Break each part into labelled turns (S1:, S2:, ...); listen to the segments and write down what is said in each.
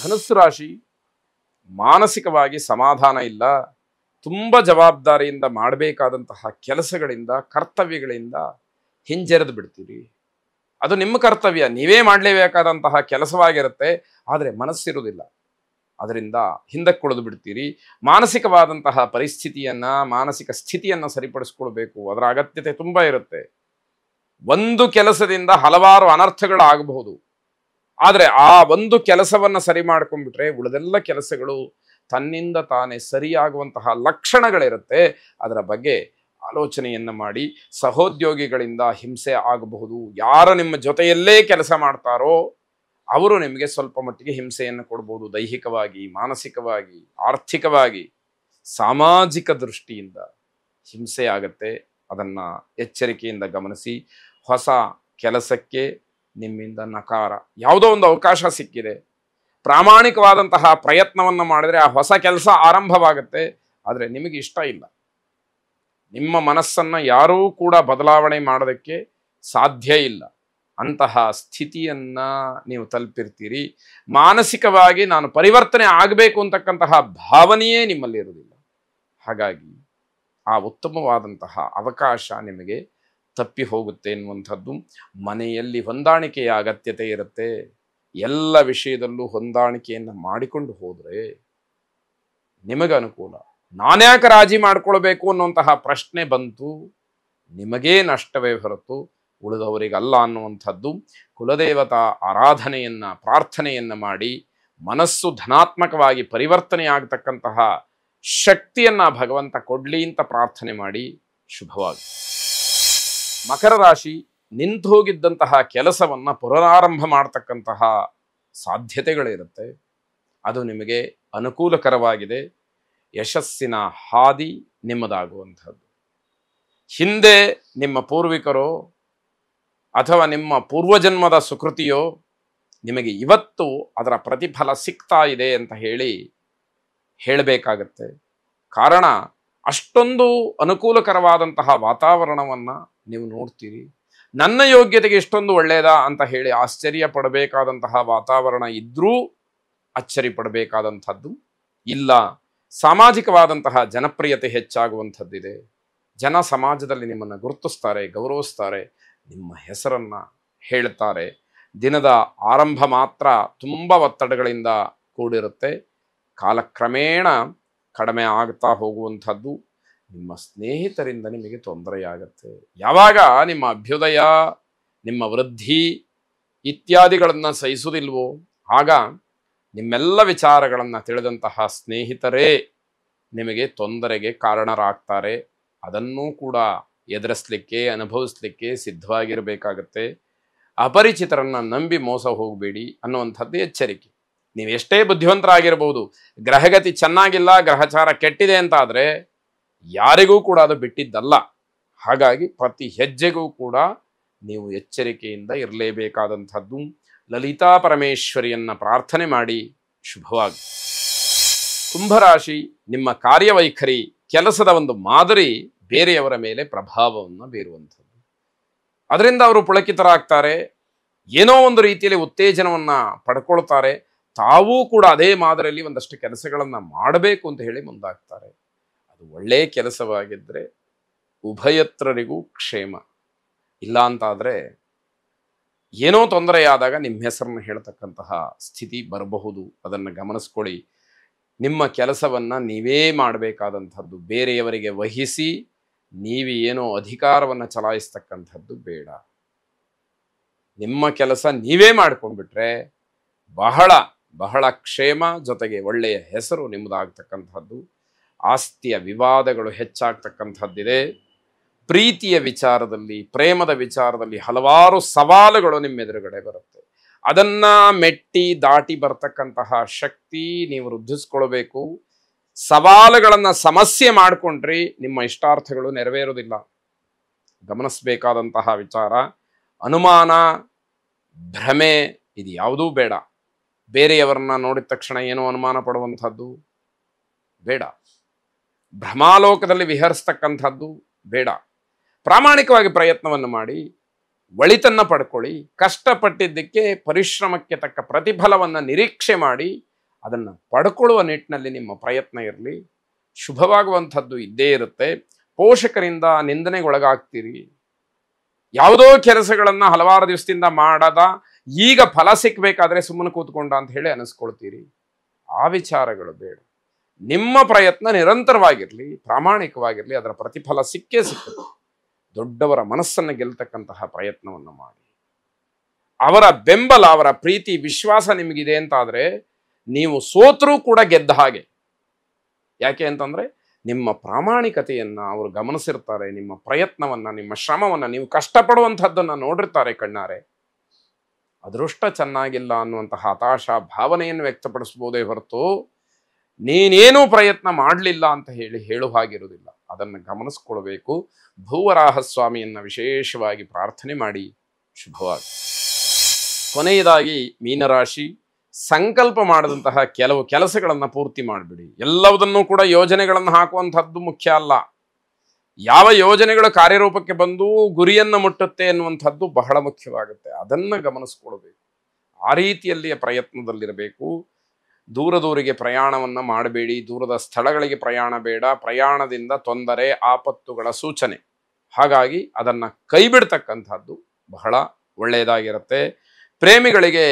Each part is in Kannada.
S1: ಧನುಸ್ಸು ರಾಶಿ ಮಾನಸಿಕವಾಗಿ ಸಮಾಧಾನ ಇಲ್ಲ. ತುಂಬ ಜವಾಬ್ದಾರಿಯಿಂದ ಮಾಡಬೇಕಾದಂತಹ ಕೆಲಸಗಳಿಂದ ಕರ್ತವ್ಯಗಳಿಂದ ಹಿಂಜರಿದು ಬಿಡ್ತೀರಿ. ಅದು ನಿಮ್ಮ ಕರ್ತವ್ಯ, ನೀವೇ ಮಾಡಲೇಬೇಕಾದಂತಹ ಕೆಲಸವಾಗಿರುತ್ತೆ. ಆದರೆ ಮನಸ್ಸಿರುವುದಿಲ್ಲ, ಅದರಿಂದ ಹಿಂದಕ್ಕೆ ಕುಳಿದು ಬಿಡ್ತೀರಿ. ಮಾನಸಿಕವಾದಂತಹ ಪರಿಸ್ಥಿತಿಯನ್ನ, ಮಾನಸಿಕ ಸ್ಥಿತಿಯನ್ನು ಸರಿಪಡಿಸ್ಕೊಳ್ಬೇಕು, ಅದರ ಅಗತ್ಯತೆ ತುಂಬ ಇರುತ್ತೆ. ಒಂದು ಕೆಲಸದಿಂದ ಹಲವಾರು ಅನರ್ಥಗಳಾಗಬಹುದು. ಆದರೆ ಆ ಒಂದು ಕೆಲಸವನ್ನು ಸರಿ ಮಾಡ್ಕೊಂಡ್ಬಿಟ್ರೆ ಉಳಿದೆಲ್ಲ ಕೆಲಸಗಳು ತನ್ನಿಂದ ತಾನೇ ಸರಿಯಾಗುವಂತಹ ಲಕ್ಷಣಗಳಿರುತ್ತೆ. ಅದರ ಬಗ್ಗೆ ಆಲೋಚನೆಯನ್ನು ಮಾಡಿ. ಸಹೋದ್ಯೋಗಿಗಳಿಂದ ಹಿಂಸೆ ಆಗಬಹುದು. ಯಾರು ನಿಮ್ಮ ಜೊತೆಯಲ್ಲೇ ಕೆಲಸ ಮಾಡ್ತಾರೋ ಅವರು ನಿಮಗೆ ಸ್ವಲ್ಪ ಮಟ್ಟಿಗೆ ಹಿಂಸೆಯನ್ನು ಕೊಡ್ಬೋದು. ದೈಹಿಕವಾಗಿ, ಮಾನಸಿಕವಾಗಿ, ಆರ್ಥಿಕವಾಗಿ, ಸಾಮಾಜಿಕ ದೃಷ್ಟಿಯಿಂದ ಹಿಂಸೆ ಆಗತ್ತೆ. ಅದನ್ನು ಎಚ್ಚರಿಕೆಯಿಂದ ಗಮನಿಸಿ. ಹೊಸ ಕೆಲಸಕ್ಕೆ ನಿಮ್ಮಿಂದ ನಕಾರ, ಯಾವುದೋ ಒಂದು ಅವಕಾಶ ಸಿಕ್ಕಿದೆ, ಪ್ರಾಮಾಣಿಕವಾದಂತಹ ಪ್ರಯತ್ನವನ್ನು ಮಾಡಿದ್ರೆ ಆ ಹೊಸ ಕೆಲಸ ಆರಂಭವಾಗುತ್ತೆ. ಆದರೆ ನಿಮಗೆ ಇಷ್ಟ ಇಲ್ಲ. ನಿಮ್ಮ ಮನಸ್ಸನ್ನು ಯಾರೂ ಕೂಡ ಬದಲಾವಣೆ ಮಾಡೋದಕ್ಕೆ ಸಾಧ್ಯ ಇಲ್ಲ. ಅಂತಹ ಸ್ಥಿತಿಯನ್ನ ನೀವು ತಲುಪಿರ್ತೀರಿ. ಮಾನಸಿಕವಾಗಿ ನಾನು ಪರಿವರ್ತನೆ ಆಗಬೇಕು ಅಂತಕ್ಕಂತಹ ಭಾವನೆಯೇ ನಿಮ್ಮಲ್ಲಿ ಇರುವುದಿಲ್ಲ. ಹಾಗಾಗಿ ಆ ಉತ್ತಮವಾದಂತಹ ಅವಕಾಶ ನಿಮಗೆ ತಪ್ಪಿ ಹೋಗುತ್ತೆ ಎನ್ನುವಂಥದ್ದು. ಮನೆಯಲ್ಲಿ ಹೊಂದಾಣಿಕೆಯ ಅಗತ್ಯತೆ ಇರುತ್ತೆ. ಎಲ್ಲ ವಿಷಯದಲ್ಲೂ ಹೊಂದಾಣಿಕೆಯನ್ನು ಮಾಡಿಕೊಂಡು ಹೋದರೆ ನಿಮಗೆ ಅನುಕೂಲ. ನಾನ್ಯಾಕೆ ರಾಜಿ ಮಾಡ್ಕೊಳ್ಬೇಕು ಅನ್ನುವಂತಹ ಪ್ರಶ್ನೆ ಬಂತು, ನಿಮಗೇ ನಷ್ಟವೇ ಹೊರತು ಉಳಿದವರಿಗಲ್ಲ ಅನ್ನುವಂಥದ್ದು. ಕುಲದೇವತಾ ಆರಾಧನೆಯನ್ನ, ಪ್ರಾರ್ಥನೆಯನ್ನ ಮಾಡಿ ಮನಸ್ಸು ಧನಾತ್ಮಕವಾಗಿ ಪರಿವರ್ತನೆ ಆಗತಕ್ಕಂತಹ ಶಕ್ತಿಯನ್ನ ಭಗವಂತ ಕೊಡ್ಲಿ ಅಂತ ಪ್ರಾರ್ಥನೆ ಮಾಡಿ. ಶುಭವಾಗಿ. ಮಕರ ರಾಶಿ ನಿಂತು ಹೋಗಿದ್ದಂತಹ ಕೆಲಸವನ್ನ ಪುನರಾರಂಭ ಮಾಡತಕ್ಕಂತಹ ಸಾಧ್ಯತೆಗಳಿರುತ್ತೆ. ಅದು ನಿಮಗೆ ಅನುಕೂಲಕರವಾಗಿದೆ. ಯಶಸ್ಸಿನ ಹಾದಿ ನಿಮ್ಮದಾಗುವಂಥದ್ದು. ಹಿಂದೆ ನಿಮ್ಮ ಪೂರ್ವಿಕರೋ ಅಥವಾ ನಿಮ್ಮ ಪೂರ್ವಜನ್ಮದ ಸುಕೃತಿಯೋ ನಿಮಗೆ ಇವತ್ತು ಅದರ ಪ್ರತಿಫಲ ಸಿಗ್ತಾ ಇದೆ ಅಂತ ಹೇಳಬೇಕಾಗತ್ತೆ. ಕಾರಣ ಅಷ್ಟೊಂದು ಅನುಕೂಲಕರವಾದಂತಹ ವಾತಾವರಣವನ್ನು ನೀವು ನೋಡ್ತೀರಿ. ನನ್ನ ಯೋಗ್ಯತೆಗೆ ಇಷ್ಟೊಂದು ಒಳ್ಳೆಯದಾ ಅಂತ ಹೇಳಿ ಆಶ್ಚರ್ಯ ಪಡಬೇಕಾದಂತಹ ವಾತಾವರಣ ಇದ್ರೂ ಅಚ್ಚರಿ ಪಡಬೇಕಾದಂಥದ್ದು ಇಲ್ಲ. ಸಾಮಾಜಿಕವಾದಂತಹ ಜನಪ್ರಿಯತೆ ಹೆಚ್ಚಾಗುವಂಥದ್ದಿದೆ. ಜನ ಸಮಾಜದಲ್ಲಿ ನಿಮ್ಮನ್ನು ಗುರುತಿಸ್ತಾರೆ, ಗೌರವಿಸ್ತಾರೆ, ನಿಮ್ಮ ಹೆಸರನ್ನು ಹೇಳ್ತಾರೆ. ದಿನದ ಆರಂಭ ಮಾತ್ರ ತುಂಬ ಒತ್ತಡಗಳಿಂದ ಕೂಡಿರುತ್ತೆ. ಕಾಲಕ್ರಮೇಣ ಕಡಿಮೆ ಆಗ್ತಾ ಹೋಗುವಂಥದ್ದು. ನಿಮ್ಮ ಸ್ನೇಹಿತರಿಂದ ನಿಮಗೆ ತೊಂದರೆಯಾಗತ್ತೆ. ಯಾವಾಗ ನಿಮ್ಮ ಅಭ್ಯುದಯ, ನಿಮ್ಮ ವೃದ್ಧಿ ಇತ್ಯಾದಿಗಳನ್ನು ಸಹಿಸುವುದಿಲ್ವೋ ಆಗ ನಿಮ್ಮೆಲ್ಲ ವಿಚಾರಗಳನ್ನು ತಿಳಿದಂತಹ ಸ್ನೇಹಿತರೇ ನಿಮಗೆ ತೊಂದರೆಗೆ ಕಾರಣರಾಗ್ತಾರೆ. ಅದನ್ನೂ ಕೂಡ ಎದುರಿಸಲಿಕ್ಕೆ, ಅನುಭವಿಸ್ಲಿಕ್ಕೆ ಸಿದ್ಧವಾಗಿರಬೇಕಾಗತ್ತೆ. ಅಪರಿಚಿತರನ್ನು ನಂಬಿ ಮೋಸ ಹೋಗಬೇಡಿ ಅನ್ನುವಂಥದ್ದು ಎಚ್ಚರಿಕೆ. ನೀವು ಎಷ್ಟೇ ಬುದ್ಧಿವಂತರಾಗಿರ್ಬೋದು, ಗ್ರಹಗತಿ ಚೆನ್ನಾಗಿಲ್ಲ, ಗ್ರಹಚಾರ ಕೆಟ್ಟಿದೆ ಅಂತ ಆದರೆ ಯಾರಿಗೂ ಕೂಡ ಅದು ಬಿಟ್ಟಿದ್ದಲ್ಲ. ಹಾಗಾಗಿ ಪ್ರತಿ ಹೆಜ್ಜೆಗೂ ಕೂಡ ನೀವು ಎಚ್ಚರಿಕೆಯಿಂದ ಇರಲೇಬೇಕಾದಂಥದ್ದು. ಲಲಿತಾ ಪರಮೇಶ್ವರಿಯನ್ನ ಪ್ರಾರ್ಥನೆ ಮಾಡಿ. ಶುಭವಾಗಿ. ಕುಂಭರಾಶಿ ನಿಮ್ಮ ಕಾರ್ಯವೈಖರಿ, ಕೆಲಸದ ಒಂದು ಮಾದರಿ ಬೇರೆಯವರ ಮೇಲೆ ಪ್ರಭಾವವನ್ನು ಬೀರುವಂಥದ್ದು. ಅದರಿಂದ ಅವರು ಪುಳಕಿತರಾಗ್ತಾರೆ. ಏನೋ ಒಂದು ರೀತಿಯಲ್ಲಿ ಉತ್ತೇಜನವನ್ನು ಪಡ್ಕೊಳ್ತಾರೆ. ತಾವೂ ಕೂಡ ಅದೇ ಮಾದರಿಯಲ್ಲಿ ಒಂದಷ್ಟು ಕೆಲಸಗಳನ್ನು ಮಾಡಬೇಕು ಅಂತ ಹೇಳಿ ಮುಂದಾಗ್ತಾರೆ. ಅದು ಒಳ್ಳೆಯ ಕೆಲಸವಾಗಿದ್ದರೆ ಉಭಯತ್ರರಿಗೂ ಕ್ಷೇಮ. ಇಲ್ಲ ಅಂತಾದರೆ ಏನೋ ತೊಂದರೆಯಾದಾಗ ನಿಮ್ಮ ಹೆಸರನ್ನು ಹೇಳ್ತಕ್ಕಂತಹ ಸ್ಥಿತಿ ಬರಬಹುದು. ಅದನ್ನು ಗಮನಿಸ್ಕೊಳ್ಳಿ. ನಿಮ್ಮ ಕೆಲಸವನ್ನು ನೀವೇ ಮಾಡಬೇಕಾದಂಥದ್ದು. ಬೇರೆಯವರಿಗೆ ವಹಿಸಿ ನೀವು ಏನೋ ಅಧಿಕಾರವನ್ನು ಚಲಾಯಿಸ್ತಕ್ಕಂಥದ್ದು ಬೇಡ. ನಿಮ್ಮ ಕೆಲಸ ನೀವೇ ಮಾಡ್ಕೊಂಡ್ಬಿಟ್ರೆ ಬಹಳ ಬಹಳ ಕ್ಷೇಮ, ಜೊತೆಗೆ ಒಳ್ಳೆಯ ಹೆಸರು ನಿಮ್ಮದಾಗ್ತಕ್ಕಂಥದ್ದು. ಆಸ್ತಿಯ ವಿವಾದಗಳು ಹೆಚ್ಚಾಗ್ತಕ್ಕಂಥದ್ದಿದೆ. ಪ್ರೀತಿಯ ವಿಚಾರದಲ್ಲಿ, ಪ್ರೇಮದ ವಿಚಾರದಲ್ಲಿ ಹಲವಾರು ಸವಾಲುಗಳು ನಿಮ್ಮ ಎದುರುಗಡೆ ಬರುತ್ತೆ. ಅದನ್ನ ಮೆಟ್ಟಿ ದಾಟಿ ಬರ್ತಕ್ಕಂತಹ ಶಕ್ತಿ ನೀವು ವೃದ್ಧಿಸ್ಕೊಳ್ಬೇಕು. ಸವಾಲುಗಳನ್ನು ಸಮಸ್ಯೆ ಮಾಡಿಕೊಂಡ್ರಿ ನಿಮ್ಮ ಇಷ್ಟಾರ್ಥಗಳು ನೆರವೇರೋದಿಲ್ಲ. ಗಮನಿಸಬೇಕಾದಂತಹ ವಿಚಾರ. ಅನುಮಾನ, ಭ್ರಮೆ ಇದು ಯಾವುದೂ ಬೇಡ. ಬೇರೆಯವರನ್ನ ನೋಡಿದ ತಕ್ಷಣ ಏನೋ ಅನುಮಾನ ಪಡುವಂಥದ್ದು ಬೇಡ. ಭ್ರಮಾಲೋಕದಲ್ಲಿ ವಿಹರಿಸ್ತಕ್ಕಂಥದ್ದು ಬೇಡ. ಪ್ರಾಮಾಣಿಕವಾಗಿ ಪ್ರಯತ್ನವನ್ನು ಮಾಡಿ ಒಳಿತನ್ನು ಪಡ್ಕೊಳ್ಳಿ. ಕಷ್ಟಪಟ್ಟಿದ್ದಕ್ಕೆ ಪರಿಶ್ರಮಕ್ಕೆ ತಕ್ಕ ಪ್ರತಿಫಲವನ್ನು ನಿರೀಕ್ಷೆ ಮಾಡಿ ಅದನ್ನು ಪಡ್ಕೊಳ್ಳುವ ನಿಟ್ಟಿನಲ್ಲಿ ನಿಮ್ಮ ಪ್ರಯತ್ನ ಇರಲಿ. ಶುಭವಾಗುವಂಥದ್ದು ಇದ್ದೇ ಇರುತ್ತೆ. ಪೋಷಕರಿಂದ ನಿಂದನೆಗೊಳಗಾಗ್ತೀರಿ. ಯಾವುದೋ ಕೆಲಸಗಳನ್ನು ಹಲವಾರು ದಿವಸದಿಂದ ಮಾಡದ ಈಗ ಫಲ ಸಿಕ್ಕಬೇಕಾದ್ರೆ ಸುಮ್ಮನೆ ಕೂತ್ಕೊಂಡ ಅಂತ ಹೇಳಿ ಅನಿಸ್ಕೊಳ್ತೀರಿ. ಆ ವಿಚಾರಗಳು ಬೇಡ. ನಿಮ್ಮ ಪ್ರಯತ್ನ ನಿರಂತರವಾಗಿರಲಿ, ಪ್ರಾಮಾಣಿಕವಾಗಿರಲಿ, ಅದರ ಪ್ರತಿಫಲ ಸಿಕ್ಕೇ ಸಿಕ್ಕುತ್ತೆ. ದೊಡ್ಡವರ ಮನಸ್ಸನ್ನು ಗೆಲ್ತಕ್ಕಂತಹ ಪ್ರಯತ್ನವನ್ನು ಮಾಡಿ. ಅವರ ಬೆಂಬಲ, ಅವರ ಪ್ರೀತಿ, ವಿಶ್ವಾಸ ನಿಮಗಿದೆ ಅಂತಾದರೆ ನೀವು ಸೋತರೂ ಕೂಡ ಗೆದ್ದ ಹಾಗೆ. ಯಾಕೆ ಅಂತಂದರೆ ನಿಮ್ಮ ಪ್ರಾಮಾಣಿಕತೆಯನ್ನು ಅವರು ಗಮನಿಸಿರ್ತಾರೆ. ನಿಮ್ಮ ಪ್ರಯತ್ನವನ್ನು, ನಿಮ್ಮ ಶ್ರಮವನ್ನು, ನೀವು ಕಷ್ಟಪಡುವಂಥದ್ದನ್ನು ನೋಡಿರ್ತಾರೆ ಕಣ್ಣಾರೆ. ಅದೃಷ್ಟ ಚೆನ್ನಾಗಿಲ್ಲ ಅನ್ನುವಂತಹ ಹತಾಶಾ ಭಾವನೆಯನ್ನು ವ್ಯಕ್ತಪಡಿಸ್ಬೋದೇ ಹೊರತು ನೀನೇನೂ ಪ್ರಯತ್ನ ಮಾಡಲಿಲ್ಲ ಅಂತ ಹೇಳುವ ಹಾಗಿರುವುದಿಲ್ಲ. ಅದನ್ನು ಗಮನಿಸ್ಕೊಳ್ಬೇಕು. ಭೂವರಾಹ ಸ್ವಾಮಿಯನ್ನು ವಿಶೇಷವಾಗಿ ಪ್ರಾರ್ಥನೆ ಮಾಡಿ. ಶುಭವಾಗಿ. ಕೊನೆಯದಾಗಿ ಮೀನರಾಶಿ, ಸಂಕಲ್ಪ ಮಾಡಿದಂತಹ ಕೆಲವು ಕೆಲಸಗಳನ್ನು ಪೂರ್ತಿ ಮಾಡಿಬಿಡಿ. ಎಲ್ಲವುದನ್ನು ಕೂಡ ಯೋಜನೆಗಳನ್ನು ಹಾಕುವಂಥದ್ದು ಮುಖ್ಯ ಅಲ್ಲ. ಯಾವ ಯೋಜನೆಗಳು ಕಾರ್ಯರೂಪಕ್ಕೆ ಬಂದು ಗುರಿಯನ್ನು ಮುಟ್ಟುತ್ತೆ ಅನ್ನುವಂಥದ್ದು ಬಹಳ ಮುಖ್ಯವಾಗುತ್ತೆ. ಅದನ್ನು ಗಮನಿಸ್ಕೊಳ್ಬೇಕು. ಆ ರೀತಿಯಲ್ಲಿಯ ಪ್ರಯತ್ನದಲ್ಲಿರಬೇಕು. ದೂರದೂರಿಗೆ ಪ್ರಯಾಣವನ್ನು ಮಾಡಬೇಡಿ. ದೂರದ ಸ್ಥಳಗಳಿಗೆ ಪ್ರಯಾಣ ಬೇಡ. ಪ್ರಯಾಣದಿಂದ ತೊಂದರೆ, ಆಪತ್ತುಗಳ ಸೂಚನೆ. ಹಾಗಾಗಿ ಅದನ್ನು ಕೈ ಬಿಡ್ತಕ್ಕಂಥದ್ದು ಬಹಳ ಒಳ್ಳೆಯದಾಗಿರುತ್ತೆ. ಪ್ರೇಮಿಗಳಿಗೆ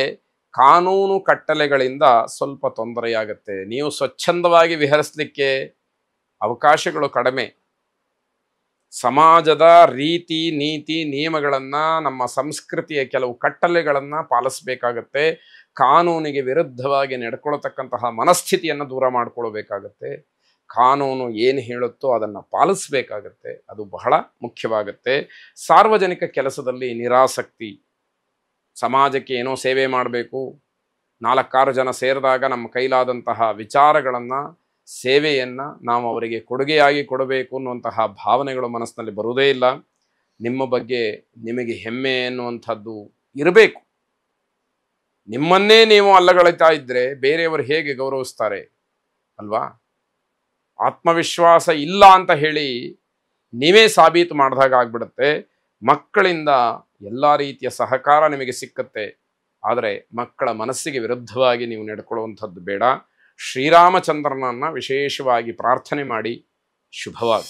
S1: ಕಾನೂನು ಕಟ್ಟಲೆಗಳಿಂದ ಸ್ವಲ್ಪ ತೊಂದರೆಯಾಗುತ್ತೆ. ನೀವು ಸ್ವಚ್ಛಂದವಾಗಿ ವಿಹರಿಸಲಿಕ್ಕೆ ಅವಕಾಶಗಳು ಕಡಿಮೆ. ಸಮಾಜದ ರೀತಿ ನೀತಿ ನಿಯಮಗಳನ್ನು, ನಮ್ಮ ಸಂಸ್ಕೃತಿಯ ಕೆಲವು ಕಟ್ಟಲೆಗಳನ್ನು ಪಾಲಿಸಬೇಕಾಗತ್ತೆ. ಕಾನೂನಿಗೆ ವಿರುದ್ಧವಾಗಿ ನಡ್ಕೊಳ್ತಕ್ಕಂತಹ ಮನಸ್ಥಿತಿಯನ್ನು ದೂರ ಮಾಡಿಕೊಳ್ಬೇಕಾಗತ್ತೆ. ಕಾನೂನು ಏನು ಹೇಳುತ್ತೋ ಅದನ್ನು ಪಾಲಿಸಬೇಕಾಗತ್ತೆ. ಅದು ಬಹಳ ಮುಖ್ಯವಾಗುತ್ತೆ. ಸಾರ್ವಜನಿಕ ಕೆಲಸದಲ್ಲಿ ನಿರಾಸಕ್ತಿ. ಸಮಾಜಕ್ಕೆ ಏನೋ ಸೇವೆ ಮಾಡಬೇಕು, 4-6 ಜನ ಸೇರಿದಾಗ ನಮ್ಮ ಕೈಲಾದಂತಹ ವಿಚಾರಗಳನ್ನು, ಸೇವೆಯನ್ನು ನಾವು ಅವರಿಗೆ ಕೊಡುಗೆಯಾಗಿ ಕೊಡಬೇಕು ಅನ್ನುವಂತಹ ಭಾವನೆಗಳು ಮನಸ್ಸಿನಲ್ಲಿ ಬರುವುದೇ ಇಲ್ಲ. ನಿಮ್ಮ ಬಗ್ಗೆ ನಿಮಗೆ ಹೆಮ್ಮೆ ಎನ್ನುವಂಥದ್ದು ಇರಬೇಕು. ನಿಮ್ಮನ್ನೇ ನೀವು ಅಲ್ಲಗಳೆತಾ ಇದ್ದರೆ ಬೇರೆಯವರು ಹೇಗೆ ಗೌರವಿಸ್ತಾರೆ ಅಲ್ವಾ? ಆತ್ಮವಿಶ್ವಾಸ ಇಲ್ಲ ಅಂತ ಹೇಳಿ ನೀವೇ ಸಾಬೀತು ಮಾಡಿದಾಗ ಆಗ್ಬಿಡುತ್ತೆ. ಮಕ್ಕಳಿಂದ ಎಲ್ಲ ರೀತಿಯ ಸಹಕಾರ ನಿಮಗೆ ಸಿಕ್ಕತ್ತೆ. ಆದರೆ ಮಕ್ಕಳ ಮನಸ್ಸಿಗೆ ವಿರುದ್ಧವಾಗಿ ನೀವು ನಡ್ಕೊಳ್ಳುವಂಥದ್ದು ಬೇಡ. ಶ್ರೀರಾಮಚಂದ್ರನನ್ನು ವಿಶೇಷವಾಗಿ ಪ್ರಾರ್ಥನೆ ಮಾಡಿ. ಶುಭವಾಗಿ.